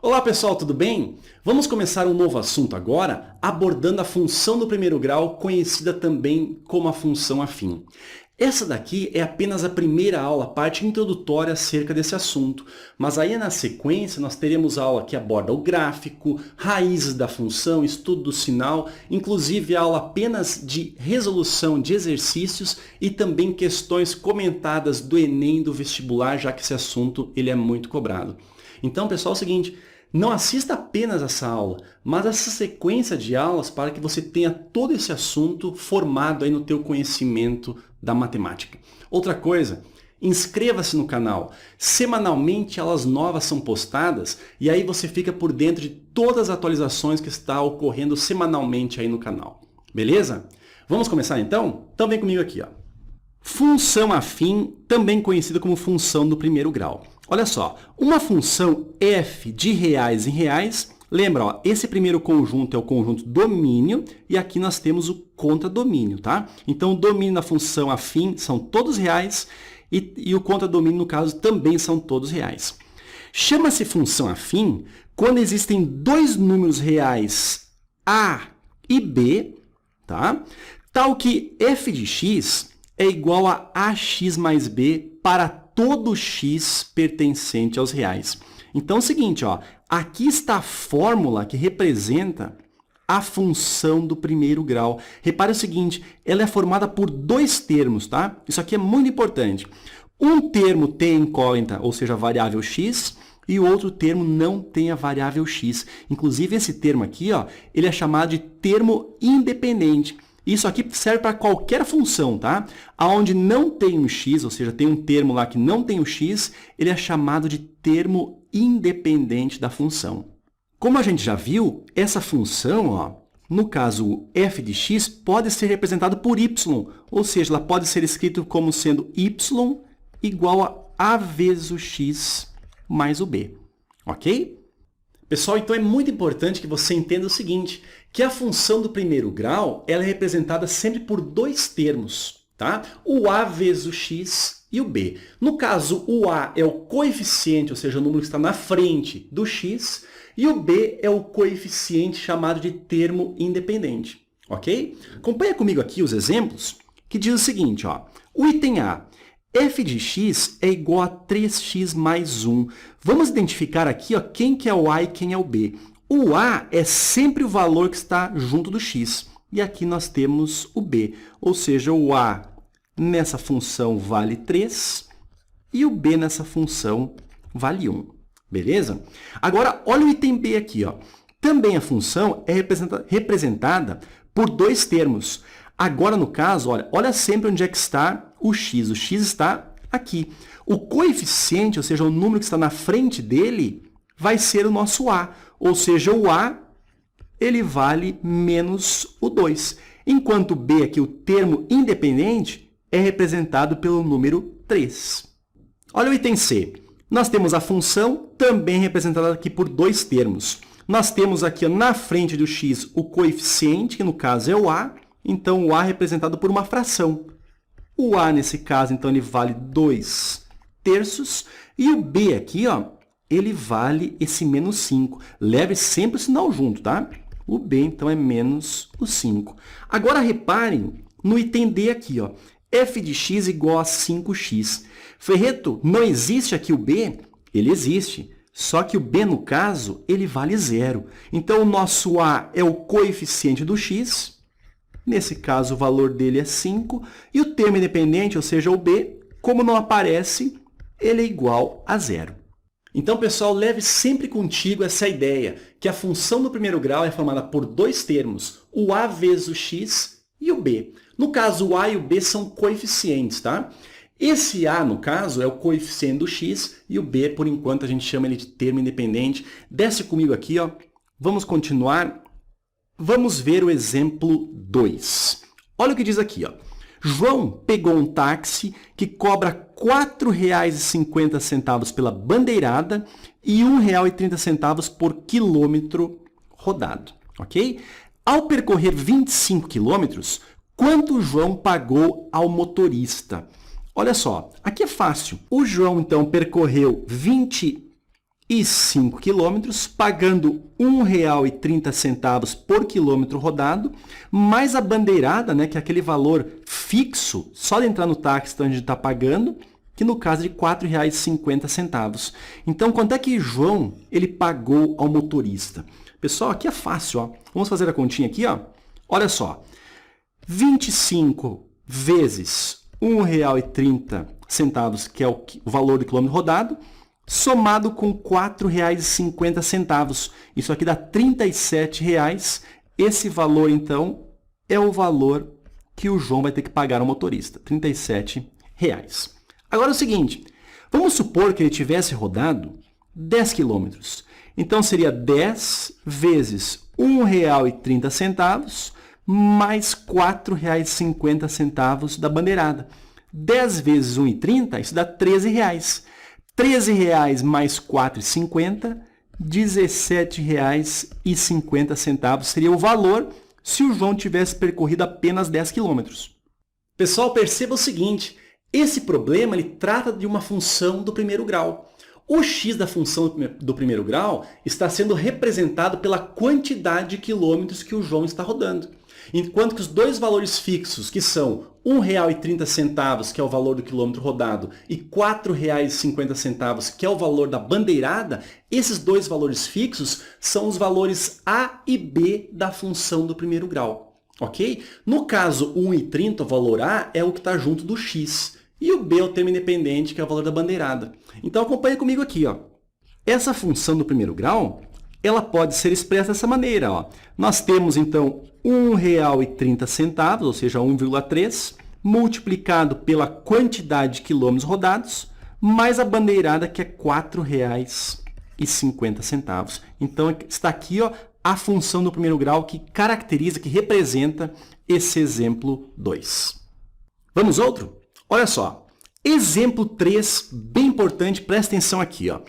Olá pessoal, tudo bem? Vamos começar um novo assunto agora, abordando a função do primeiro grau, conhecida também como a função afim. Essa daqui é apenas a primeira aula, a parte introdutória acerca desse assunto, mas aí na sequência nós teremos aula que aborda o gráfico, raízes da função, estudo do sinal, inclusive aula apenas de resolução de exercícios e também questões comentadas do Enem, do vestibular, já que esse assunto ele é muito cobrado. Então, pessoal, é o seguinte, não assista apenas essa aula, mas essa sequência de aulas para que você tenha todo esse assunto formado aí no teu conhecimento da matemática. Outra coisa, inscreva-se no canal. Semanalmente aulas novas são postadas e aí você fica por dentro de todas as atualizações que está ocorrendo semanalmente aí no canal. Beleza? Vamos começar então? Então vem comigo aqui, ó. Função afim, também conhecida como função do primeiro grau. Olha só, uma função f de reais em reais, lembra, ó, esse primeiro conjunto é o conjunto domínio e aqui nós temos o contradomínio, tá? Então, o domínio da função afim são todos reais e o contradomínio, no caso, também são todos reais. Chama-se função afim quando existem dois números reais a e b, tá? Tal que f de x é igual a ax mais b para todo x pertencente aos reais. Então é o seguinte, ó, aqui está a fórmula que representa a função do primeiro grau. Repare o seguinte, ela é formada por dois termos, tá? Isso aqui é muito importante. Um termo tem incógnita, ou seja, a variável x, e o outro termo não tem a variável x. Inclusive, esse termo aqui, ó, ele é chamado de termo independente. Isso aqui serve para qualquer função, tá? Aonde não tem um x, ou seja, tem um termo lá que não tem o x, ele é chamado de termo independente da função. Como a gente já viu, essa função, ó, no caso f de x, pode ser representado por y, ou seja, ela pode ser escrita como sendo y igual a vezes o x mais o b, ok? Pessoal, então é muito importante que você entenda o seguinte, que a função do primeiro grau ela é representada sempre por dois termos, tá? O a vezes o x e o b. No caso, o a é o coeficiente, ou seja, o número que está na frente do x, e o b é o coeficiente chamado de termo independente, ok? Acompanha comigo aqui os exemplos, que diz o seguinte, ó, o item A, f de x é igual a 3x mais 1. Vamos identificar aqui ó, quem que é o a e quem é o b. O a é sempre o valor que está junto do x. E aqui nós temos o b. Ou seja, o a nessa função vale 3 e o b nessa função vale 1. Beleza? Agora, olha o item b aqui. Ó. Também a função é representada por dois termos. Agora, no caso, olha sempre onde é que está o x. O x está aqui. O coeficiente, ou seja, o número que está na frente dele, vai ser o nosso a. Ou seja, o a ele vale menos o 2. Enquanto o b, aqui, o termo independente, é representado pelo número 3. Olha o item c. Nós temos a função também representada aqui por dois termos. Nós temos aqui na frente do x o coeficiente, que no caso é o a. Então, o a é representado por uma fração. O a, nesse caso, então, ele vale 2 terços. E o b aqui, ó, ele vale esse menos 5. Leve sempre o sinal junto, tá? O b, então, é menos o 5. Agora, reparem no item d aqui, ó. f de x igual a 5x. Ferreto, não existe aqui o b? Ele existe. Só que o b, no caso, ele vale 0. Então, o nosso a é o coeficiente do x. Nesse caso, o valor dele é 5. E o termo independente, ou seja, o b, como não aparece, ele é igual a 0. Então, pessoal, leve sempre contigo essa ideia, que a função do primeiro grau é formada por dois termos, o a vezes o x e o b. No caso, o a e o b são coeficientes, tá? Esse a, no caso, é o coeficiente do x e o b, por enquanto, a gente chama ele de termo independente. Desce comigo aqui, ó. Vamos continuar. Vamos ver o exemplo 2. Olha o que diz aqui, ó. João pegou um táxi que cobra R$ 4,50 pela bandeirada e R$ 1,30 por quilômetro rodado, ok? Ao percorrer 25 quilômetros, quanto o João pagou ao motorista? Olha só, aqui é fácil. O João, então, percorreu 25 quilômetros, pagando R$ 1,30 por quilômetro rodado, mais a bandeirada, né, que é aquele valor fixo, só de entrar no táxi então a gente está pagando, que no caso é de R$ 4,50. Então, quanto é que João ele pagou ao motorista? Pessoal, aqui é fácil, ó. Vamos fazer a continha aqui, ó. Olha só, 25 vezes R$ 1,30, que é o valor do quilômetro rodado, somado com R$ 4,50. Isso aqui dá R$ 37,00. Esse valor, então, é o valor que o João vai ter que pagar ao motorista, R$ 37,00. Agora é o seguinte, vamos supor que ele tivesse rodado 10 quilômetros. Então, seria 10 vezes R$ 1,30 mais R$ 4,50 da bandeirada. 10 vezes R$ 1,30, isso dá R$ 13,00. R$ 13,00 mais R$ 4,50, R$ 17,50 seria o valor se o João tivesse percorrido apenas 10 quilômetros. Pessoal, perceba o seguinte, esse problema ele trata de uma função do primeiro grau. O x da função do primeiro grau está sendo representado pela quantidade de quilômetros que o João está rodando. Enquanto que os dois valores fixos, que são R$ 1,30, que é o valor do quilômetro rodado, e R$ 4,50, que é o valor da bandeirada, esses dois valores fixos são os valores a e b da função do primeiro grau. Ok? No caso, o 1,30, o valor a, é o que está junto do x. E o b é o termo independente, que é o valor da bandeirada. Então, acompanhe comigo aqui, ó. Essa função do primeiro grau, ela pode ser expressa dessa maneira, ó. Nós temos, então, R$ 1,30, ou seja, 1,3, multiplicado pela quantidade de quilômetros rodados, mais a bandeirada, que é R$ 4,50. Então, está aqui, ó, a função do primeiro grau que caracteriza, que representa esse exemplo 2. Vamos outro? Olha só, exemplo 3, bem importante, presta atenção aqui, ó.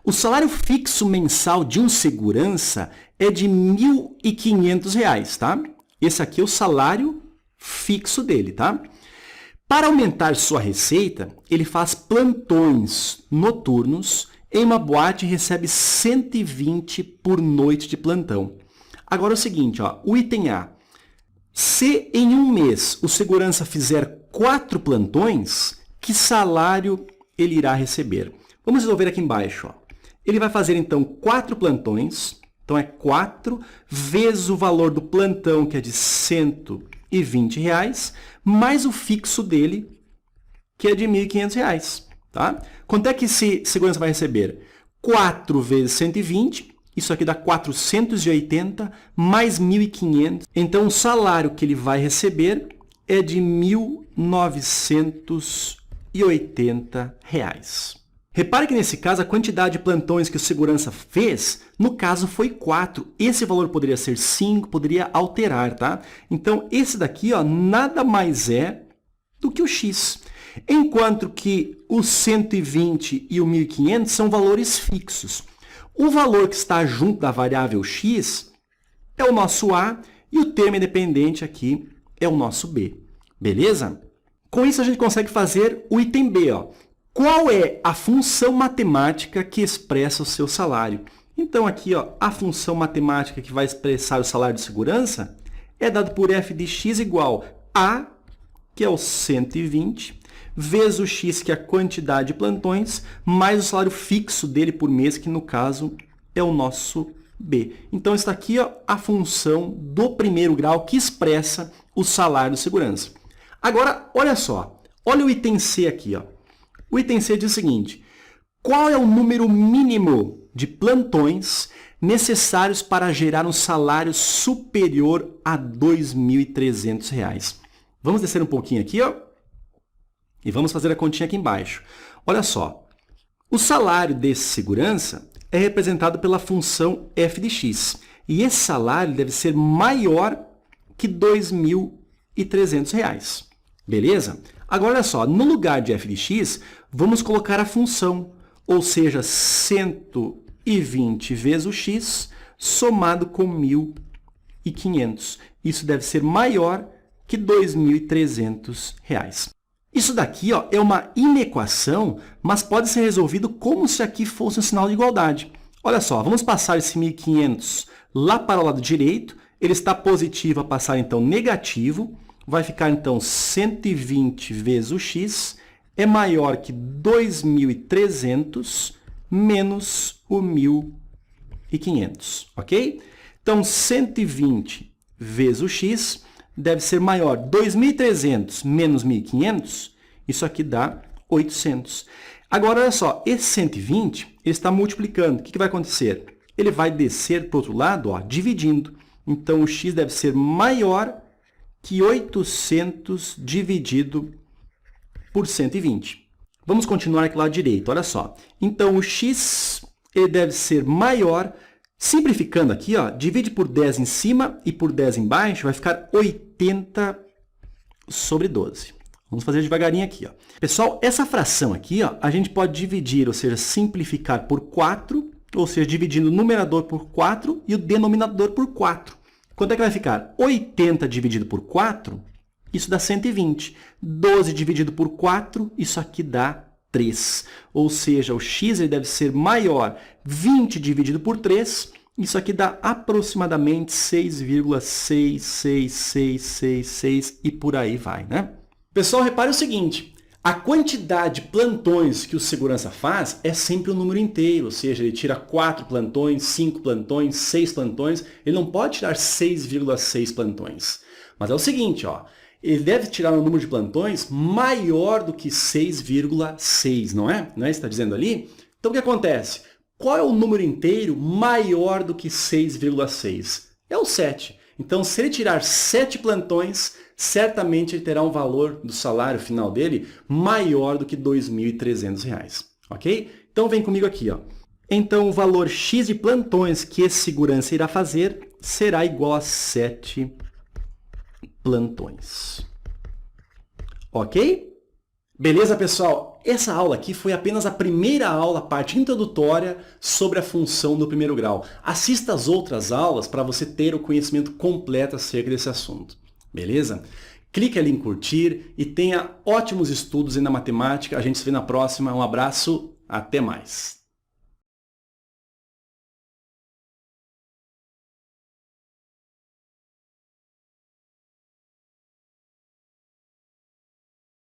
O salário fixo mensal de um segurança é de R$ 1.500, tá? Esse aqui é o salário fixo dele, tá? Para aumentar sua receita, ele faz plantões noturnos em uma boate e recebe 120 por noite de plantão. Agora é o seguinte, ó, o item A. Se em um mês o segurança fizer 4 plantões, que salário ele irá receber? Vamos resolver aqui embaixo, ó. Ele vai fazer, então, 4 plantões. Então, é 4 vezes o valor do plantão, que é de R$ 120, mais o fixo dele, que é de R$ 1.500. Tá? Quanto é que esse segurança vai receber? 4 vezes 120, isso aqui dá 480, mais 1.500. Então, o salário que ele vai receber é de R$ 1.980. Repare que, nesse caso, a quantidade de plantões que o segurança fez, no caso, foi 4. Esse valor poderia ser 5, poderia alterar, tá? Então, esse daqui, ó, nada mais é do que o x. Enquanto que o 120 e o 1.500 são valores fixos. O valor que está junto da variável x é o nosso a e o termo independente aqui é o nosso b. Beleza? Com isso, a gente consegue fazer o item b, ó. Qual é a função matemática que expressa o seu salário? Então, aqui, ó, a função matemática que vai expressar o salário de segurança é dado por f de x igual a, que é o 120, vezes o x, que é a quantidade de plantões, mais o salário fixo dele por mês, que no caso é o nosso b. Então, está aqui, ó, a função do primeiro grau que expressa o salário de segurança. Agora, olha só, olha o item C aqui, ó. O item C diz o seguinte, qual é o número mínimo de plantões necessários para gerar um salário superior a R$ 2.300? Vamos descer um pouquinho aqui, ó, e vamos fazer a continha aqui embaixo. Olha só, o salário desse segurança é representado pela função f de x, e esse salário deve ser maior que R$ 2.300. Beleza? Agora, olha só, no lugar de f de x, vamos colocar a função, ou seja, 120 vezes o x, somado com 1.500. Isso deve ser maior que R$ 2.300. Isso daqui, ó, é uma inequação, mas pode ser resolvido como se aqui fosse um sinal de igualdade. Olha só, vamos passar esse 1.500 lá para o lado direito. Ele está positivo a passar, então, negativo. Vai ficar, então, 120 vezes o x é maior que 2.300 menos o 1.500, ok? Então, 120 vezes o x deve ser maior 2.300 menos 1.500, isso aqui dá 800. Agora, olha só, esse 120 ele está multiplicando. O que vai acontecer? Ele vai descer para o outro lado, ó, dividindo. Então, o x deve ser maior que 800 dividido por 120. Vamos continuar aqui do lado direito, olha só. Então, o x ele deve ser maior, simplificando aqui, ó, divide por 10 em cima e por 10 embaixo, vai ficar 80 sobre 12. Vamos fazer devagarinho aqui, ó. Pessoal, essa fração aqui, ó, a gente pode dividir, ou seja, simplificar por 4, ou seja, dividindo o numerador por 4 e o denominador por 4. Quanto é que vai ficar? 80 dividido por 4, isso dá 120. 12 dividido por 4, isso aqui dá 3. Ou seja, o x ele deve ser maior. 20 dividido por 3, isso aqui dá aproximadamente 6,66666 e por aí vai, né? Pessoal, repare o seguinte, a quantidade de plantões que o segurança faz é sempre um número inteiro, ou seja, ele tira 4 plantões, 5 plantões, 6 plantões, ele não pode tirar 6,6 plantões. Mas é o seguinte, ó, ele deve tirar um número de plantões maior do que 6,6, não é? Não é isso que está dizendo ali? Então, o que acontece? Qual é o número inteiro maior do que 6,6? É o 7. Então, se ele tirar 7 plantões, certamente ele terá um valor do salário final dele maior do que R$ 2.300, ok? Então, vem comigo aqui, ó. Então, o valor x de plantões que esse segurança irá fazer será igual a 7 plantões. Ok? Beleza, pessoal? Essa aula aqui foi apenas a primeira aula, a parte introdutória sobre a função do primeiro grau. Assista as outras aulas para você ter o conhecimento completo acerca desse assunto. Beleza? Clique ali em curtir e tenha ótimos estudos aí na matemática. A gente se vê na próxima. Um abraço, até mais.